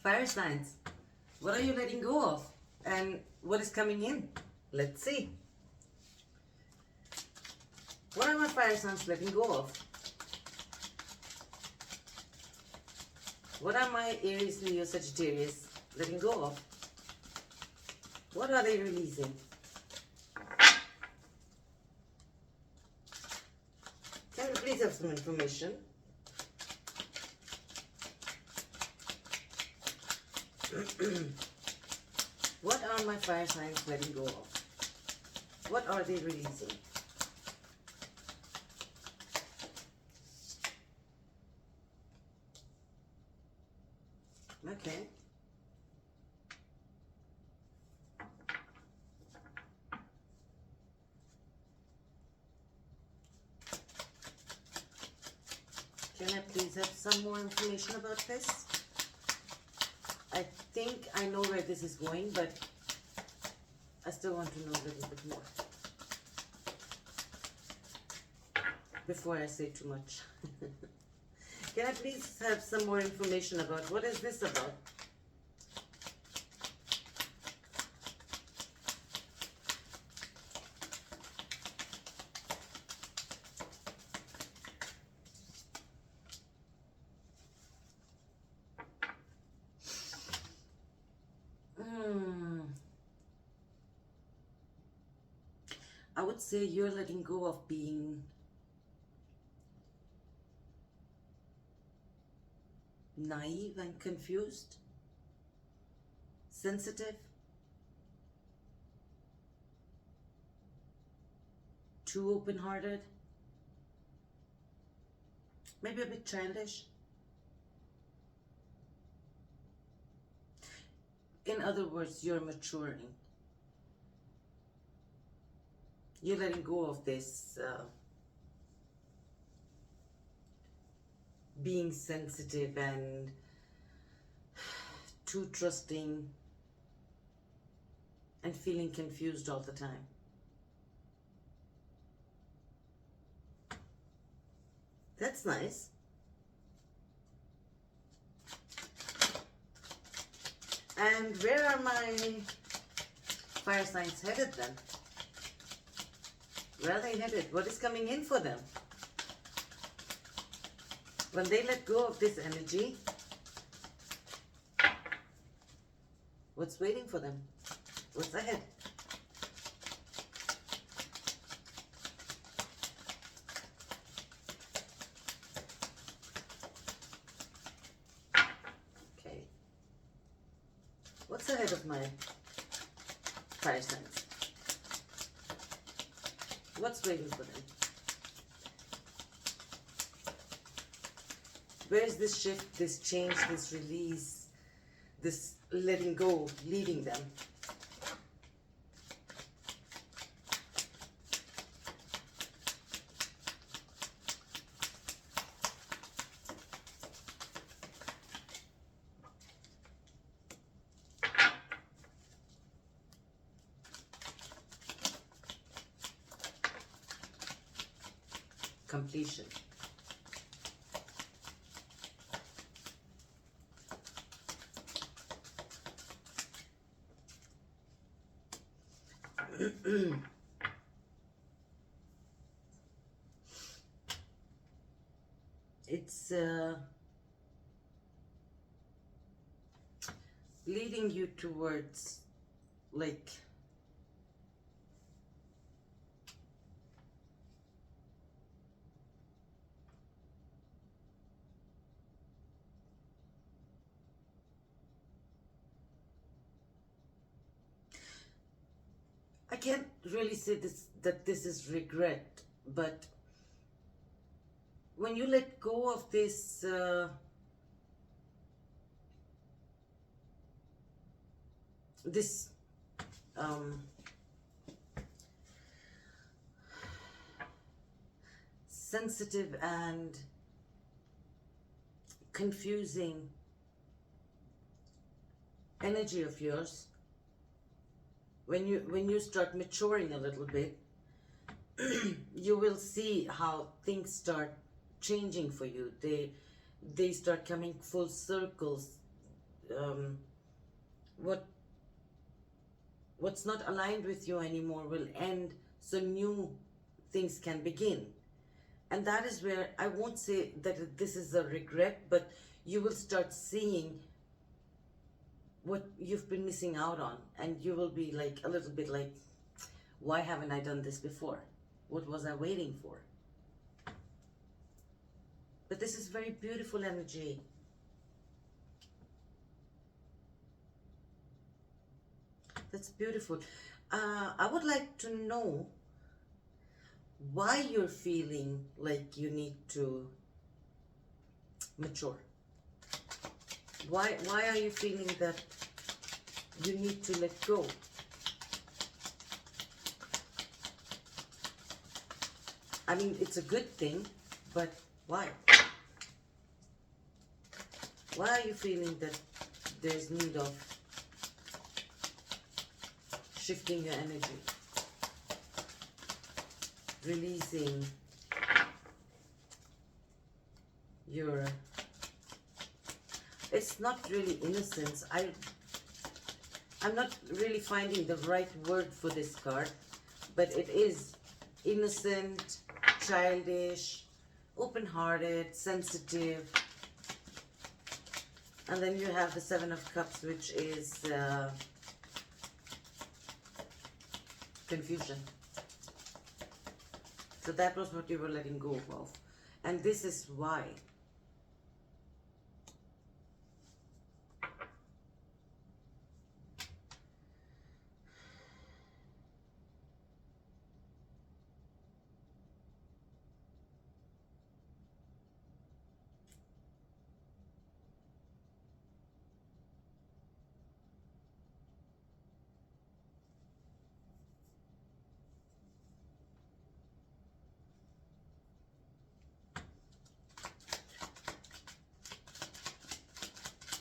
Fire signs, what are you letting go of? And what is coming in? Let's see. What are my fire signs letting go of? What are my Aries, Leo, Sagittarius letting go of? What are they releasing? Can you please have some information? What are my fire signs letting go of? What are they releasing? Okay. Can I please have some more information about this? I think I know where this is going, but I still want to know a little bit more before I say too much. Can I please have some more information about what is this about? I would say you're letting go of being naive and confused, sensitive, too open-hearted, maybe a bit childish. In other words, you're maturing. You're letting go of this being sensitive and too trusting and feeling confused all the time. That's nice. And where are my fire signs headed then? Where are they headed? What is coming in for them? When they let go of this energy, what's waiting for them? What's ahead? Okay. What's ahead of my fire signs? What's waiting for them? Where is this shift, this change, this release, this letting go, leading them? Completion. It's leading you towards like I can't really say that this is regret, but when you let go of this this sensitive and confusing energy of yours, when you start maturing a little bit, you will see how things start changing for you. They start coming full circles. what what's not aligned with you anymore will end, so new things can begin. And that is where I won't say that this is a regret, but you will start seeing what you've been missing out on, and you will be like a little bit like, why haven't I done this before? What was I waiting for? But this is very beautiful energy. That's beautiful. I would like to know why you're feeling like you need to mature. Why are you feeling that you need to let go? I mean, it's a good thing, but why? Why are you feeling that there's need of shifting your energy? Releasing your... It's not really innocence. I'm not really finding the right word for this card, but it is innocent, childish, open-hearted, sensitive. And then you have the Seven of Cups, which is confusion. So that was what you were letting go of. And this is why.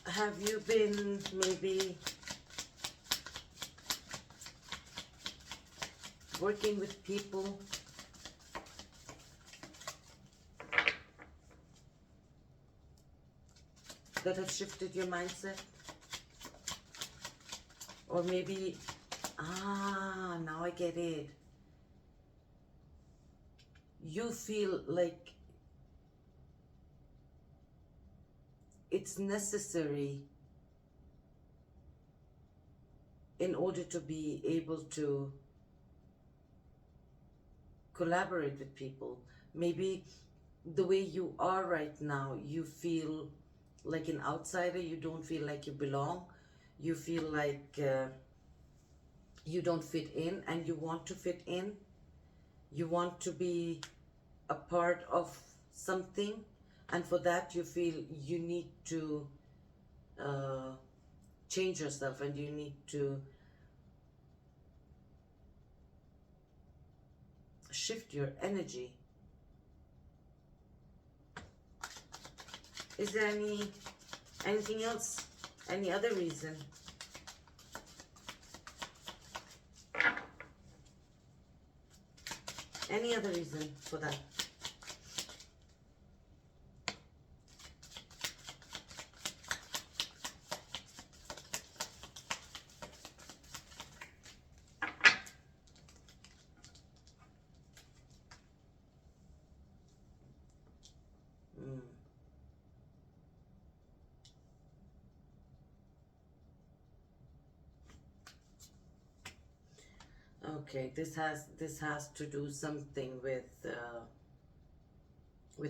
Have you been maybe working with people that have shifted your mindset? Or maybe, now I get it. You feel like it's necessary in order to be able to collaborate with people. Maybe the way you are right now, you feel like an outsider. You don't feel like you belong. You feel like you don't fit in, and you want to fit in. You want to be a part of something, and for that you feel you need to change yourself, and you need to shift your energy. Is there anything else? Any other reason? Any other reason for that? Okay, this has to do something with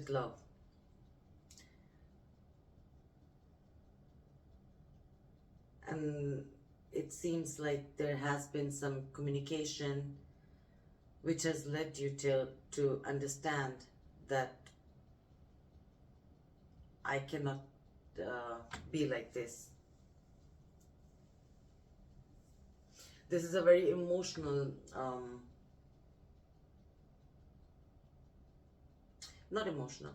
love. And it seems like there has been some communication which has led you to understand that I cannot be like this. This is a very emotional, not emotional.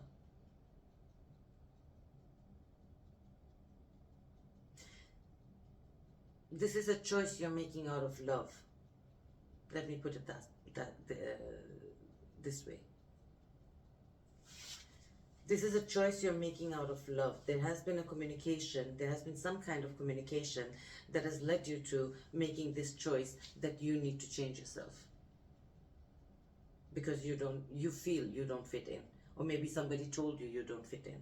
This is a choice you're making out of love. Let me put it this way. This is a choice you're making out of love. There has been a communication, there has been some kind of communication that has led you to making this choice that you need to change yourself. Because you feel you don't fit in. Or maybe somebody told you you don't fit in.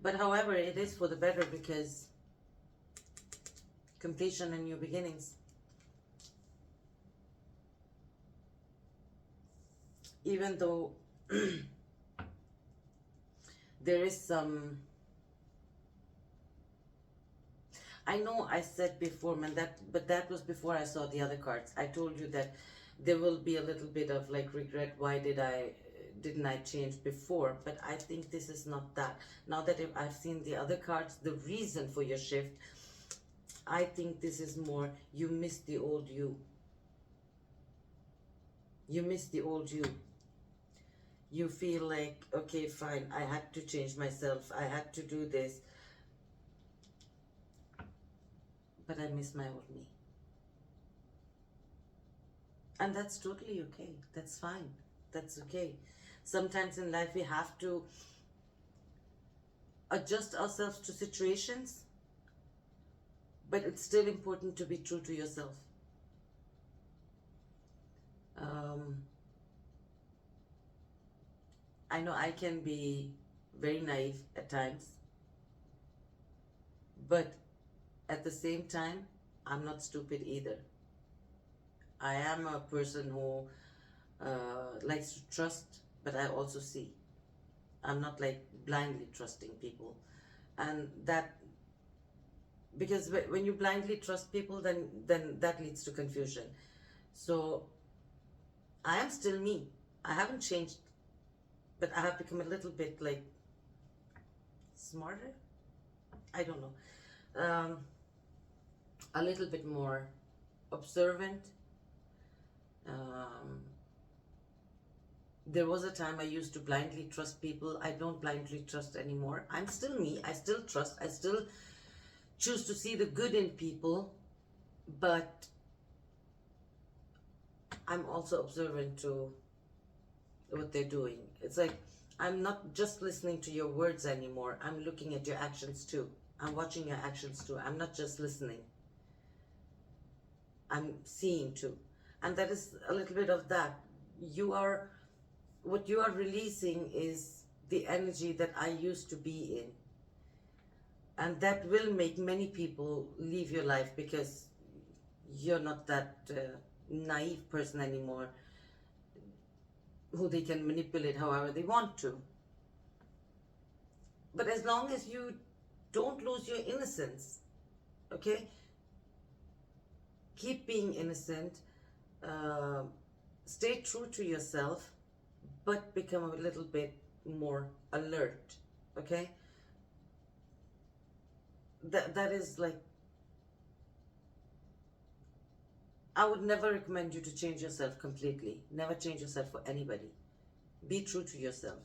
But however, it is for the better, because completion and new beginnings. Even though there is some, I know I said before, man, but that was before I saw the other cards. I told you that there will be a little bit of like regret. Why didn't I change before? But I think this is not that. Now that I've seen the other cards, the reason for your shift, I think this is more, you miss the old you. You miss the old you. You feel like, okay, fine, I had to change myself. I had to do this. But I miss my old me. And that's totally okay. That's fine. That's okay. Sometimes in life we have to adjust ourselves to situations, but it's still important to be true to yourself. I know I can be very naive at times, but at the same time, I'm not stupid either. I am a person who likes to trust, but I also see. I'm not like blindly trusting people. And that, because when you blindly trust people, then that leads to confusion. So I am still me. I haven't changed, but I have become a little bit like smarter. I don't know. A little bit more observant. There was a time I used to blindly trust people. I don't blindly trust anymore. I'm still me. I still trust. I still choose to see the good in people, but I'm also observant to what they're doing. It's like I'm not just listening to your words anymore. I'm looking at your actions too. I'm watching your actions too. I'm not just listening. I'm seeing too. And that is a little bit of that. What you are releasing is the energy that I used to be in. And that will make many people leave your life, because you're not that naive person anymore who they can manipulate however they want to. But as long as you don't lose your innocence, okay? Keep being innocent, stay true to yourself, but become a little bit more alert, okay? That is like, I would never recommend you to change yourself completely. Never change yourself for anybody. Be true to yourself,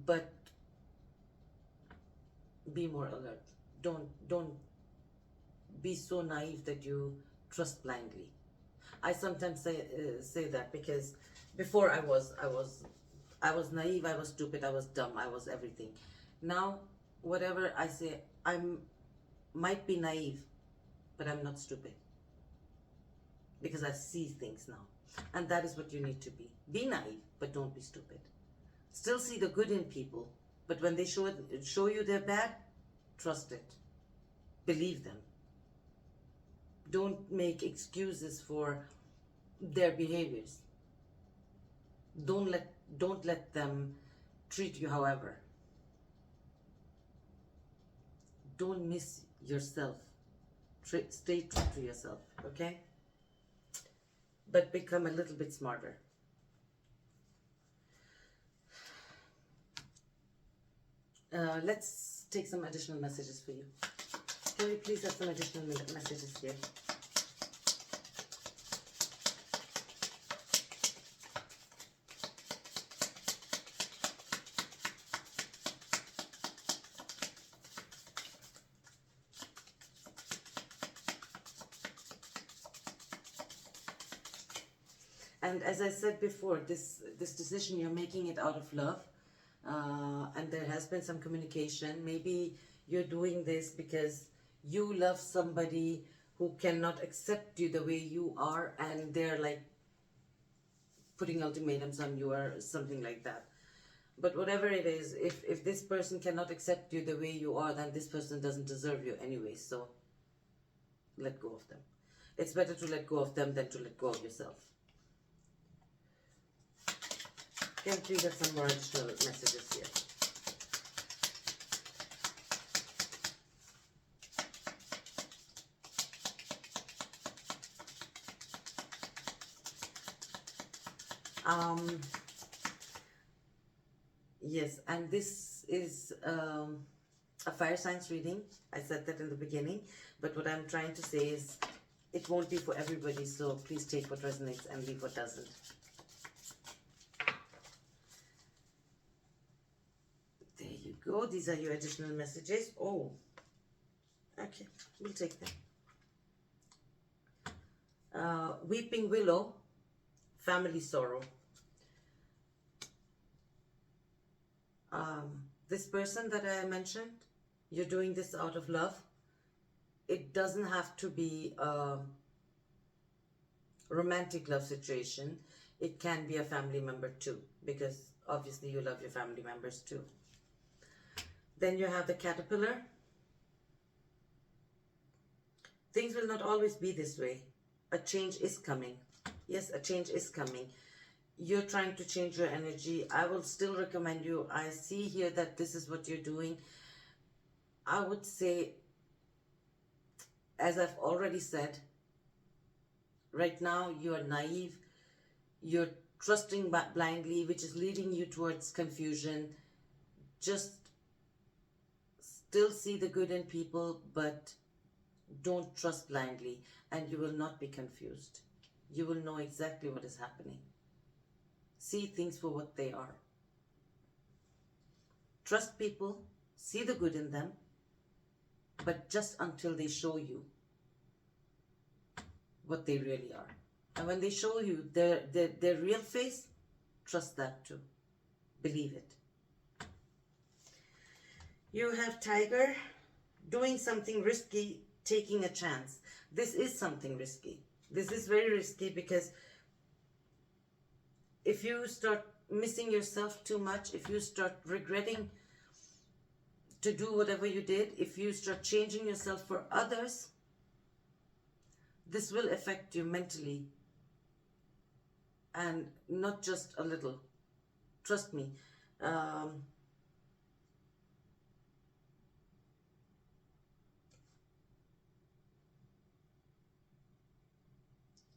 but be more alert. Don't be so naive that you trust blindly. I sometimes say that because before I was naive, I was stupid, I was dumb, I was everything. Now, whatever I say, might be naive, but I'm not stupid, because I see things now. And that is what you need to be. Be naive, but don't be stupid. Still see the good in people, but when they show you they're bad, trust it. Believe them. Don't make excuses for their behaviors. Don't let them treat you however. Don't miss yourself. Stay true to yourself, okay? But become a little bit smarter. Let's take some additional messages for you. Can we please have some additional messages here? And as I said before, this decision, you're making it out of love, and there has been some communication. Maybe you're doing this because you love somebody who cannot accept you the way you are, and they're like putting ultimatums on you or something like that. But whatever it is, if this person cannot accept you the way you are, then this person doesn't deserve you anyway. So let go of them. It's better to let go of them than to let go of yourself. Can you please have some more additional messages here? Yes, and this is a fire signs reading. I said that in the beginning, but what I'm trying to say is it won't be for everybody, so please take what resonates and leave what doesn't. There you go. These are your additional messages. Oh, okay, we'll take them. Weeping Willow, family sorrow. This person that I mentioned, you're doing this out of love. It doesn't have to be a romantic love situation. It can be a family member too, because obviously you love your family members too. Then you have the caterpillar. Things will not always be this way. A change is coming. Yes, a change is coming. You're trying to change your energy. I will still recommend you. I see here that this is what you're doing. I would say, as I've already said, right now you are naive. You're trusting blindly, which is leading you towards confusion. Just still see the good in people, but don't trust blindly, and you will not be confused. You will know exactly what is happening. See things for what they are. Trust people, see the good in them, but just until they show you what they really are. And when they show you their real face, trust that too. Believe it. You have Tiger, doing something risky, taking a chance. This is something risky. This is very risky because if you start missing yourself too much, if you start regretting to do whatever you did, if you start changing yourself for others, this will affect you mentally, and not just a little. Trust me.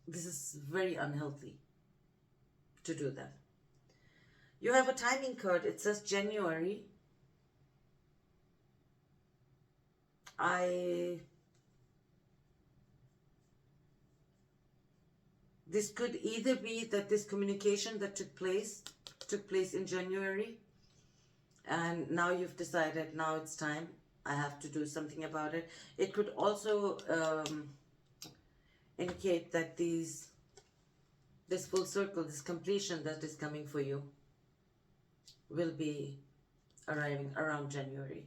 This is very unhealthy to do that. You have a timing card. It says January. This could either be that this communication that took place in January, and now you've decided, now it's time, I have to do something about it. It could also indicate that this full circle, this completion that is coming for you, will be arriving around January.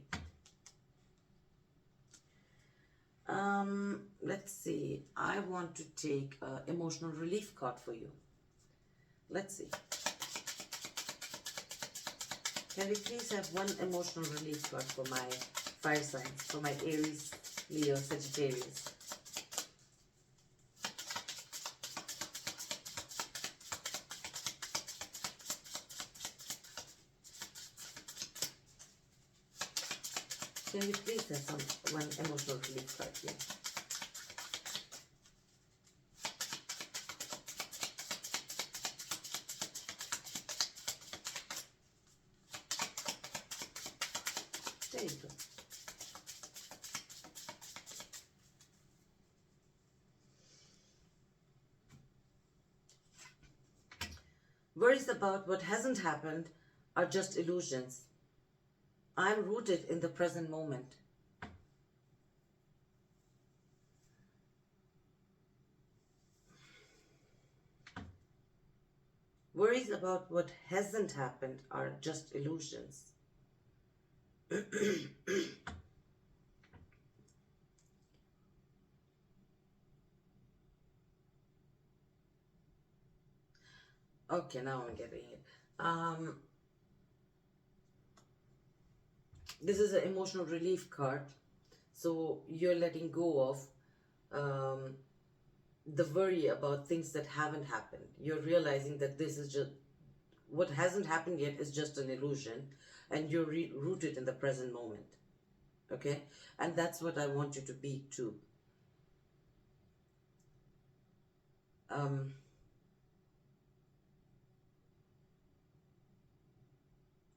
Let's see. I want to take an emotional relief card for you. Let's see. Can we please have one emotional relief card for my fire signs, for my Aries, Leo, Sagittarius? Can we please have one emotional relief card here? There you go. Worries about what hasn't happened are just illusions. I'm rooted in the present moment. Worries about what hasn't happened are just illusions. Okay, now I'm getting it. This is an emotional relief card. So you're letting go of um, the worry about things that haven't happened. You're realizing that this is just what hasn't happened yet is just an illusion, and you're rooted in the present moment. Okay, and that's what I want you to be too. Um,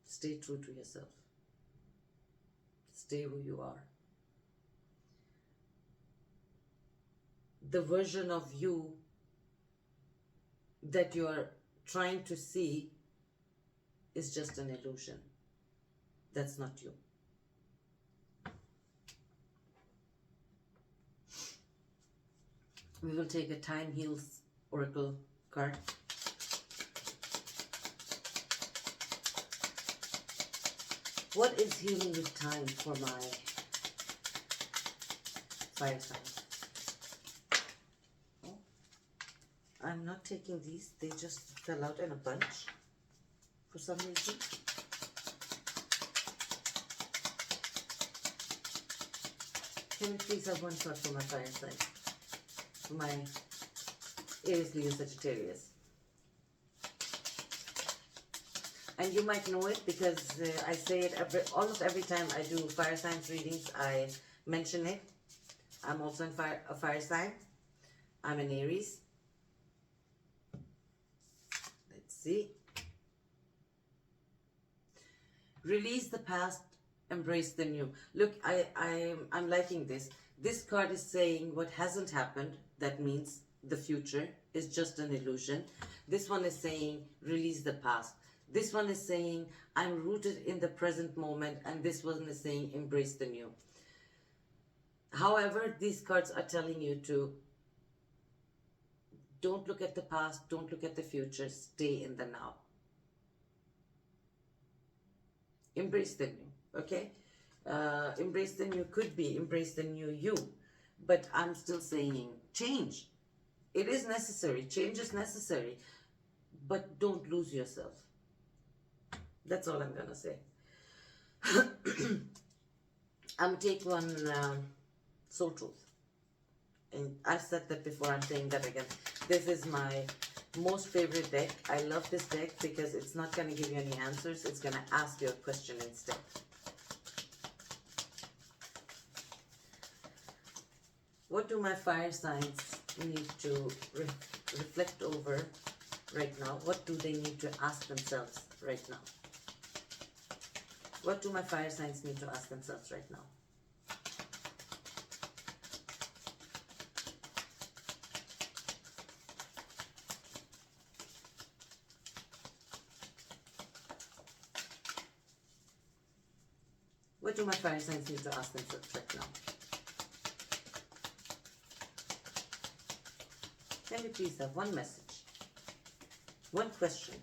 Stay true to yourself. Stay who you are. The version of you that you're trying to see is just an illusion. That's not you. We will take a Time Heals Oracle card. What is healing with time for my fire signs? Oh, I'm not taking these. They just fell out in a bunch for some reason. Can you please have one card for my fire sign? For my Aries, Leo, Sagittarius. And you might know it because I say it almost every time I do fire signs readings. I mention it. I'm also a fire sign. I'm an Aries. Let's see. Release the past, embrace the new. Look, I'm liking this. This card is saying what hasn't happened. That means the future is just an illusion. This one is saying release the past. This one is saying I'm rooted in the present moment, and this one is saying embrace the new. However, these cards are telling you to don't look at the past, don't look at the future, stay in the now. Embrace the new, okay? Embrace the new could be embrace the new you, but I'm still saying change. It is necessary, change is necessary, but don't lose yourself. That's all I'm gonna say. I'm gonna take one Soul Truth. And I've said that before, I'm saying that again. This is my most favorite deck. I love this deck because it's not going to give you any answers. It's going to ask you a question instead. What do my fire signs need to reflect over right now? What do they need to ask themselves right now? What do my fire signs need to ask themselves right now? What do my fire signs need to ask themselves right now? Can you please have one message? One question.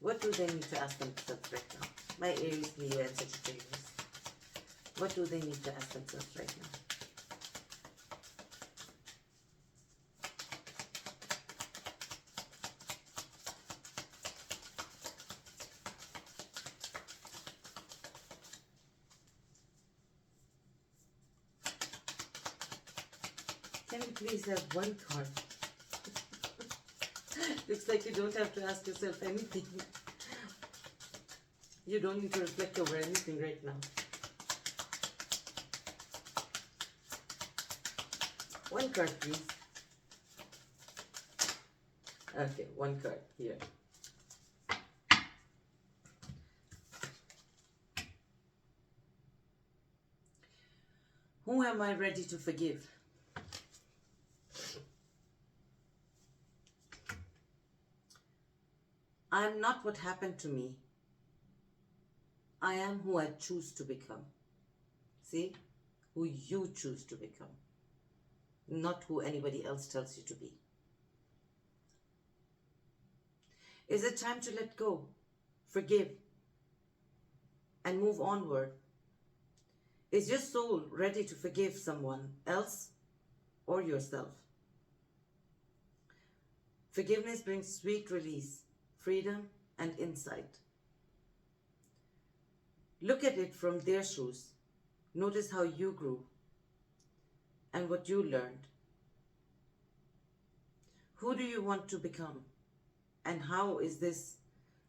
What do they need to ask themselves right now? My Aries, Leo, and Sagittarius. What do they need to ask themselves right now? Can you please have one card? Looks like you don't have to ask yourself anything. You don't need to reflect over anything right now. One card, please. Okay, one card here. Who am I ready to forgive? I am not what happened to me. I am who I choose to become. See? Who you choose to become. Not who anybody else tells you to be. Is it time to let go, forgive, and move onward? Is your soul ready to forgive someone else or yourself? Forgiveness brings sweet release, freedom, and insight. Look at it from their shoes. Notice how you grew and what you learned. Who do you want to become? And how is this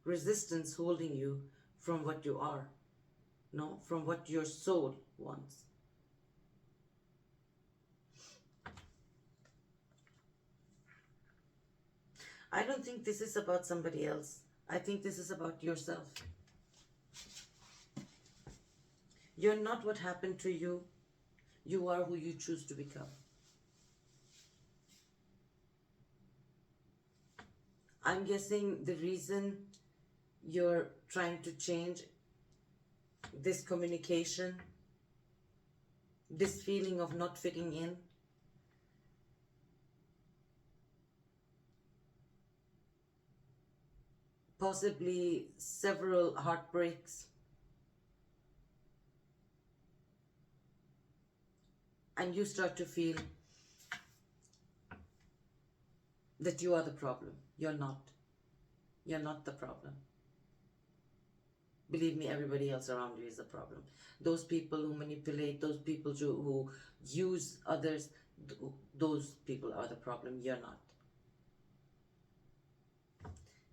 resistance holding you from what you are? No, from what your soul wants. I don't think this is about somebody else. I think this is about yourself. You're not what happened to you. You are who you choose to become. I'm guessing the reason you're trying to change this communication, this feeling of not fitting in, possibly several heartbreaks, and you start to feel that you are the problem. You're not. You're not the problem. Believe me, everybody else around you is the problem. Those people who manipulate, those people who use others, those people are the problem. You're not.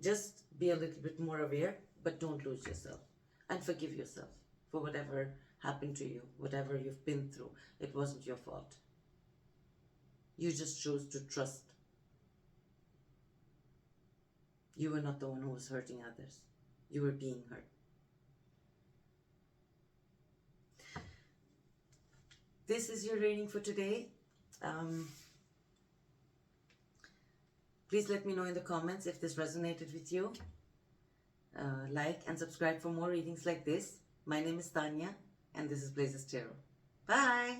Just be a little bit more aware, but don't lose yourself. And forgive yourself for whatever happened to you, whatever you've been through. It wasn't your fault. You just chose to trust. You were not the one who was hurting others. You were being hurt. This is your reading for today. Please let me know in the comments if this resonated with you. Like and subscribe for more readings like this. My name is Tanya, and this is Blazes Tarot. Bye!